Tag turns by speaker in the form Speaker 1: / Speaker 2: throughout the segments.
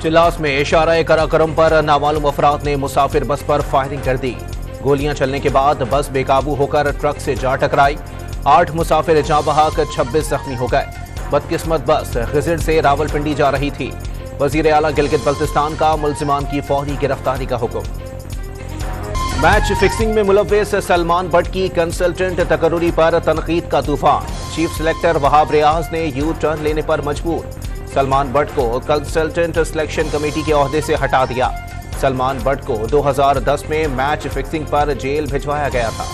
Speaker 1: चिल्लास में इशारा कराकरम पर नामालूम अफराद ने मुसाफिर बस पर फायरिंग कर दी। गोलियां चलने के बाद बस बेकाबू होकर ट्रक से जा टकराई। 8 मुसाफिर जाँ बहक 26 जख्मी हो गए। बदकिस्मत बस खिजड़ से रावलपिंडी जा रही थी। वजीर आला गिलगित बल्तिस्तान का मुल्जिमान की फौरी गिरफ्तारी का हुक्म। मैच फिक्सिंग में मुलव्विस सलमान बट की कंसल्टेंट तकर्रुरी पर तनकीद का तूफान। चीफ सेलेक्टर वहाब रियाज ने यू टर्न लेने पर मजबूर। सलमान बट को कंसल्टेंट सिलेक्शन कमेटी के ओहदे से हटा दिया। सलमान बट को 2010 में मैच फिक्सिंग पर जेल भिजवाया गया था।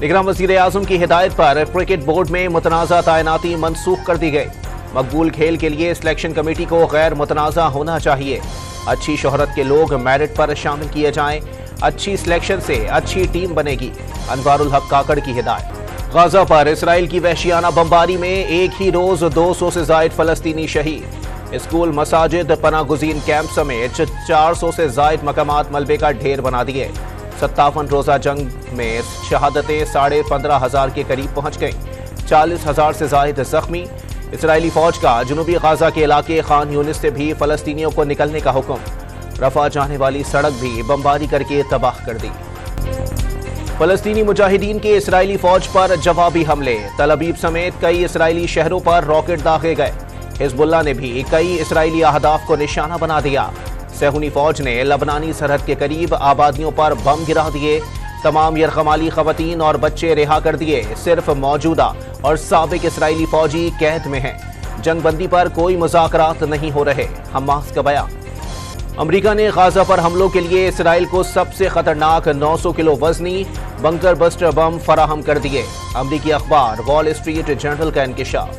Speaker 1: निगरान वजीर आजम की हिदायत पर क्रिकेट बोर्ड में मुतनाज़ा तैनाती मनसूख कर दी गई। मकबूल खेल के लिए सिलेक्शन कमेटी को गैर मुतनाज़ा होना चाहिए। अच्छी शोहरत के लोग मेरिट पर शामिल किए जाएं। अच्छी सिलेक्शन से अच्छी टीम बनेगी। अनवारुल हक काकड़ की हिदायत। गाजा पर इसराइल की वहशियाना बमबारी में एक ही रोज 200 से जायद फलस्तीनी शहीद। स्कूल, मसाजिद, पनागुजीन कैंप समेत 400 से जायद मकामात मलबे का ढेर बना दिए। 57 रोजा जंग में शहादतें 15,500 के करीब पहुंच गईं। 40,000 से जायद जख्मी। इसराइली फौज का जनूबी गाजा के इलाके खान यूनिस से भी फलस्तीनियों को निकलने का हुक्म। रफा जाने वाली सड़क भी बमबारी करके तबाह कर दी। फलस्तीनी मुजाहिदीन के इसराइली फौज पर जवाबी हमले। तल अबीब समेत कई इसराइली शहरों पर रॉकेट दागे गए। हिजबुल्लाह ने भी कई इसराइली अहदाफ को निशाना बना दिया। सहूनी फौज ने लबनानी सरहद के करीब आबादियों पर बम गिरा दिए। तमाम यरगमाली खवातीन और बच्चे रिहा कर दिए। सिर्फ मौजूदा और साबिक इसराइली फौजी कैद में हैं। जंगबंदी पर कोई मुज़ाकरात नहीं हो रहे। हमास का बयान। अमेरिका ने गाजा पर हमलों के लिए इसराइल को सबसे खतरनाक 900 किलो वजनी बंकर बस्टर बम फराहम कर दिए। अमरीकी अखबार वॉल स्ट्रीट जर्नल का इंकशाफ।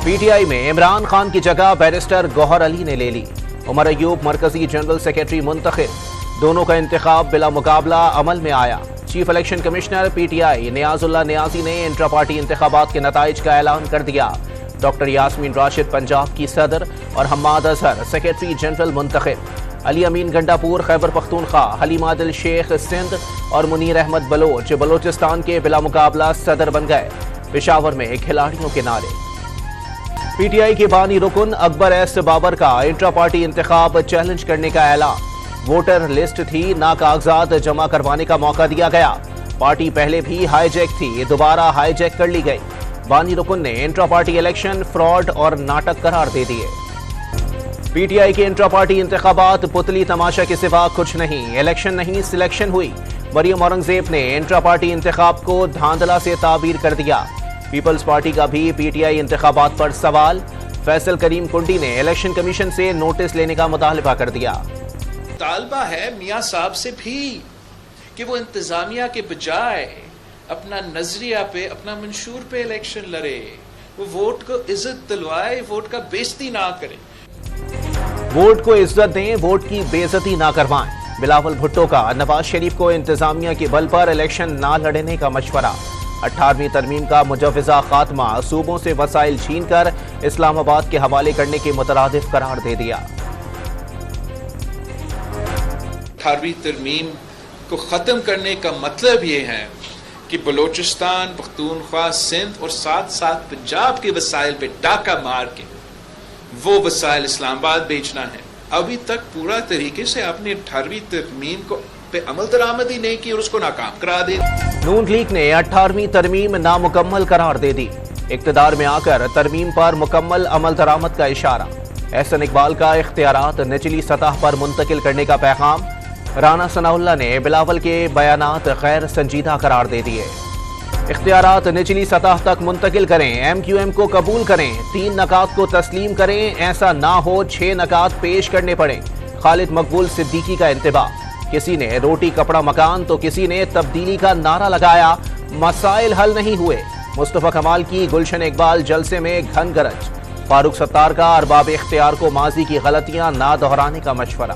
Speaker 1: पीटीआई में इमरान खान की जगह बैरिस्टर गौहर अली ने ले ली। उमर अयूब मरकजी जनरल सेक्रेटरी मुंतखब। दोनों का इंतखाब बिला मुकाबला अमल में आया। Chief election commissioner PTI Niazullah Niazi ने इंट्रा पार्टी इंतखाबात के नताइज का ऐलान कर दिया। डॉक्टर यास्मीन राशिद पंजाब की सदर और हम्माद अजहर सेक्रेटरी जनरल मुंतखब। अली अमीन गंडापुर खैबर पख्तूनख्वा, हलीम आदिल शेख सिंध और मुनीर अहमद बलोच बलोचिस्तान के बिला मुकाबला सदर बन गए। पेशावर में खिलाड़ियों के नारे। पीटीआई के बानी रुकन अकबर एस बाबर का इंट्रा पार्टी इंतखाब चैलेंज करने का ऐलान। वोटर लिस्ट थी, ना कागजात जमा करवाने का मौका दिया गया। पार्टी पहले भी हाईजैक थी, दोबारा हाईजैक कर ली गई। बानी रुकन ने इंट्रा पार्टी इलेक्शन फ्रॉड और नाटक करार दे दिए। पीटीआई के इंट्रा पार्टी इंतखाबात पुतली तमाशा के सिवा कुछ नहीं। इलेक्शन नहीं सिलेक्शन हुई। मरियम औरंगजेब ने इंट्रा पार्टी इंतखाब को धांधला से ताबीर कर दिया। पीपल्स पार्टी का भी पीटीआई इंतखाबात पर सवाल। फैसल करीम कुंडी ने इलेक्शन कमीशन से नोटिस लेने का मुतालबा कर दिया।
Speaker 2: तालबा है मियाँ साहब से भी कि वो इंतजामिया के बजाय अपना नजरिया पे, अपना मंशूर पे इलेक्शन लड़े। वो वोट को इज्जत दिलवाए, वोट का बेइज्जती ना करे।
Speaker 1: वोट को इज्जत दें, वोट की बेइज्जती ना करवाएं। बिलावल भुट्टो का नवाज शरीफ को इंतजामिया के बल पर इलेक्शन ना लड़ने का मशवरा। 18वीं तरमीम का मुजव्वज़ा खात्मा, सूबों से वसाइल छीन कर इस्लामाबाद के हवाले करने के मुतरादिफ करार दे दिया।
Speaker 2: 18वीं तरमीम को खत्म करने का मतलब ये है कि बलोचिस्तान, पख्तूनख्वा, सिंध और साथ साथ पंजाब के वसाइल पे डाका मार के वो वसाइल इस्लामाबाद बेचना है। अभी तक पूरा तरीके से आपने 18वीं तरमीम को पे अमल दरामद ही नहीं की और उसको नाकाम करा दी।
Speaker 1: नून लीग ने 18वीं तरमीम नामुकम्मल करार दे दी। इक्तदार में आकर तरमीम पर मुकम्मल अमल दरामद का इशारा। एहसन इकबाल का इख्तियारात निचली सतह पर मुंतकिल करने का पैगाम। राना सनाउल्लाह ने बिलावल के बयानात गैर संजीदा करार दे दिए। इख्तियारात निचली सतह तक मुंतकिल करें, एमक्यूएम को कबूल करें, 3 नकात को तस्लीम करें, ऐसा ना हो 6 नकात पेश करने पड़े। खालिद मकबूल सिद्दीकी का इंतबाह। किसी ने रोटी कपड़ा मकान तो किसी ने तब्दीली का नारा लगाया। मसाइल हल नहीं हुए। मुस्तफा कमाल की गुलशन इकबाल जलसे में घन गरज। फारूक सत्तार का अरबाब इख्तियार को माजी की गलतियां ना दोहराने का मशवरा।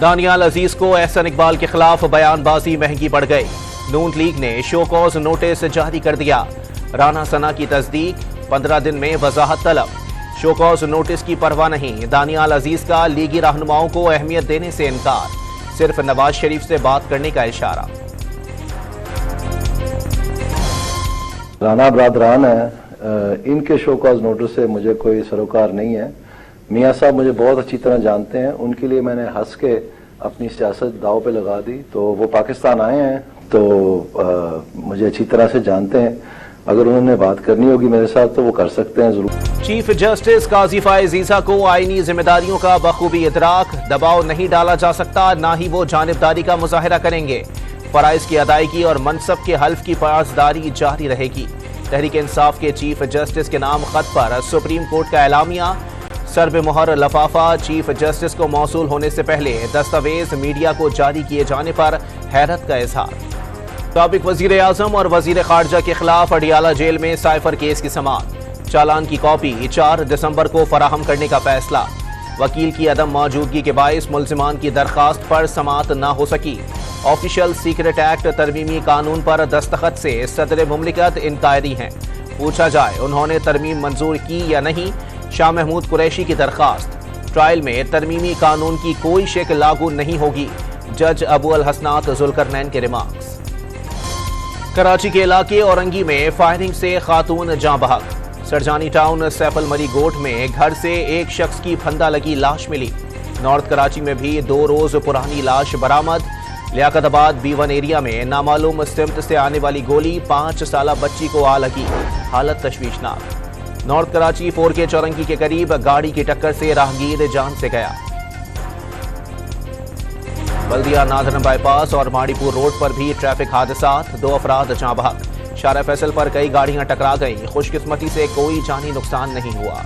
Speaker 1: दानियाल अजीज को एहसन इकबाल के खिलाफ बयानबाजी महंगी पड़ गई। नून लीग ने शो कॉज नोटिस जारी कर दिया। राना सना की तस्दीक, 15 दिन में वजाहत तलब। शो कॉज नोटिस की परवाह नहीं। दानियाल अजीज का लीगी रहनुमाओं को अहमियत देने से इनकार। सिर्फ नवाज शरीफ से बात करने का इशारा।
Speaker 3: राना बरादरान है, इनके शो कॉज नोटिस से मुझे कोई सरोकार नहीं है। میاں صاحب مجھے بہت اچھی طرح جانتے ہیں, ان کے لیے میں نے ہنس کے اپنی سیاست داؤ پہ لگا دی. تو وہ پاکستان آئے ہیں تو مجھے اچھی طرح سے جانتے ہیں, اگر انہوں نے بات کرنی ہوگی میرے ساتھ تو وہ کر سکتے ہیں ضرور.
Speaker 1: چیف جسٹس قاضی فائز عیسیٰ کو آئینی ذمہ داریوں کا بخوبی ادراک, دباؤ نہیں ڈالا جا سکتا, نہ ہی وہ جانبداری کا مظاہرہ کریں گے. فرائض کی ادائیگی اور منصب کے حلف کی پاسداری جاری رہے گی. تحریک انصاف کے چیف جسٹس کے نام خط پر سپریم کورٹ کا اعلامیہ, سر بے مہر لفافہ چیف جسٹس کو موصول ہونے سے پہلے دستاویز میڈیا کو جاری کیے جانے پر حیرت کا اظہار. سابق وزیر اعظم اور وزیر خارجہ کے خلاف اڈیالہ جیل میں سائفر کیس کی سماعت, چالان کی کاپی 4 دسمبر کو فراہم کرنے کا فیصلہ. وکیل کی عدم موجودگی کے باعث ملزمان کی درخواست پر سماعت نہ ہو سکی. آفیشل سیکرٹ ایکٹ ترمیمی قانون پر دستخط سے صدر مملکت انکاری ہیں, پوچھا جائے انہوں نے ترمیم منظور کی یا نہیں. شاہ محمود قریشی کی درخواست, ٹرائل میں ترمیمی قانون کی کوئی شک لاگو نہیں ہوگی. جج ابو الحسنات ذوالقرنین کے ریمارکس. کراچی کے علاقے اورنگی میں فائرنگ سے خاتون جاں بحق. سرجانی ٹاؤن سیف المری گوٹ میں گھر سے ایک شخص کی پھندا لگی لاش ملی. نارتھ کراچی میں بھی 2 روز پرانی لاش برآمد. لیاقت آباد B1 ایریا میں نامعلوم سمت سے آنے والی گولی 5 سالہ بچی کو آ لگی, حالت تشویشناک. نارتھ کراچی 4K چورنگی کے قریب گاڑی کی ٹکر سے راہگیر جان سے گیا. بلدیہ نادرن بائی پاس اور ماڑی پور روڈ پر بھی ٹریفک حادثات, 2 افراد جاں بحق. شارع فیصل پر کئی گاڑیاں ٹکرا گئیں, خوش قسمتی سے کوئی جانی نقصان نہیں ہوا.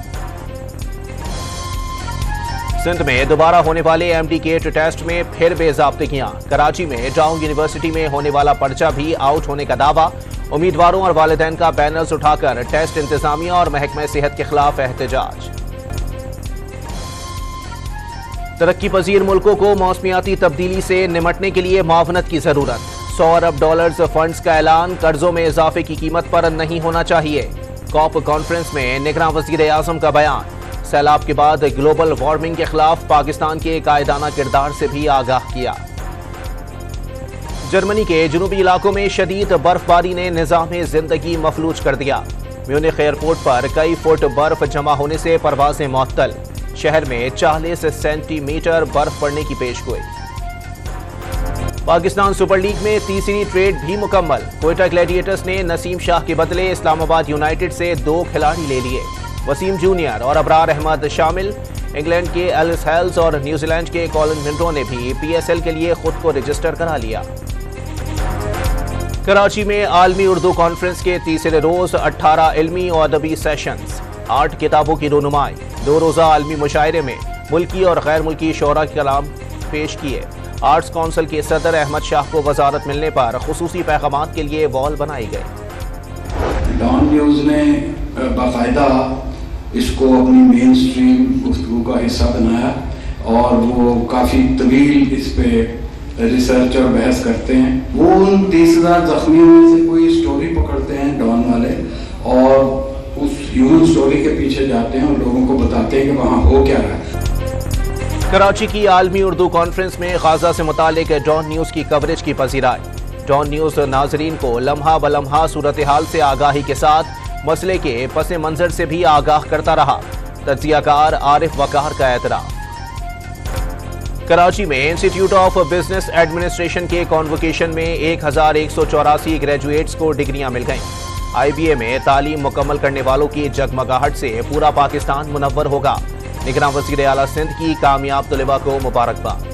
Speaker 1: سندھ میں دوبارہ ہونے والے MD-CAT ٹیسٹ میں پھر بے ضابطگیاں. کراچی میں ٹاؤن یونیورسٹی میں ہونے والا پرچہ بھی آؤٹ ہونے کا دعویٰ. امیدواروں اور والدین کا بینرز اٹھا کر ٹیسٹ انتظامیہ اور محکمہ صحت کے خلاف احتجاج. ترقی پذیر ملکوں کو موسمیاتی تبدیلی سے نمٹنے کے لیے معاونت کی ضرورت. $100 ارب فنڈز کا اعلان, قرضوں میں اضافے کی قیمت پر نہیں ہونا چاہیے. کاپ کانفرنس میں نگراں وزیر اعظم کا بیان. سیلاب کے بعد گلوبل وارمنگ کے خلاف پاکستان کے قائدانہ کردار سے بھی آگاہ کیا. جرمنی کے جنوبی علاقوں میں شدید برف باری نے نظام زندگی مفلوج کر دیا. میونخ ایئرپورٹ پر کئی فٹ برف جمع ہونے سے پروازیں معطل. شہر میں 40 سینٹی میٹر برف پڑنے کی پیش گوئی. پاکستان سپر لیگ میں تیسری ٹریڈ بھی مکمل. کوئٹہ گلیڈیٹرز نے نسیم شاہ کے بدلے اسلام آباد یونائٹڈ سے 2 کھلاڑی لے لیے. وسیم جونیئر اور ابرار احمد شامل. انگلینڈ کے ایلس ہیلز اور نیوزی لینڈ کے کولن منرو نے بھی PSL کے لیے خود کو رجسٹر کرا لیا. کراچی میں عالمی اردو کانفرنس کے تیسرے روز 18 علمی اور ادبی سیشنز, 8 کتابوں کی رونمائی. 2 روزہ عالمی مشاعرے میں ملکی اور غیر ملکی شعراء کے کلام پیش کیے. آرٹس کونسل کے صدر احمد شاہ کو وزارت ملنے پر خصوصی پیغامات کے لیے وال بنائی گئی.
Speaker 4: ڈان نیوز نے باقاعدہ اس کو اپنی مین سٹریم گفتگو کا حصہ بنایا اور وہ کافی طویل اس پہ ریسرچ اور بحث کرتے ہیں. وہ ان 30,000 زخمیوں میں سے کوئی اسٹوری پکڑتے ہیں ڈان والے اور اس ہیومن اسٹوری کے پیچھے جاتے ہیں اور لوگوں کو بتاتے ہیں کہ وہاں ہو کیا رہا ہے.
Speaker 1: کراچی کی عالمی اردو کانفرنس میں غازہ سے متعلق ڈان نیوز کی کوریج کی پذیرائی. ڈان نیوز ناظرین کو لمحہ بلمحہ صورتحال سے آگاہی کے ساتھ مسئلے کے پس منظر سے بھی آگاہ کرتا رہا. تجزیہ کار عارف وقار کا اعتراف. کراچی میں انسٹیٹیوٹ آف بزنس ایڈمنسٹریشن کے کانوکیشن میں 1184 گریجویٹس کو ڈگریاں مل گئیں. IBA میں تعلیم مکمل کرنے والوں کی جگمگاہٹ سے پورا پاکستان منور ہوگا. نگراں وزیر اعلیٰ سندھ کی کامیاب طلباء کو مبارکباد.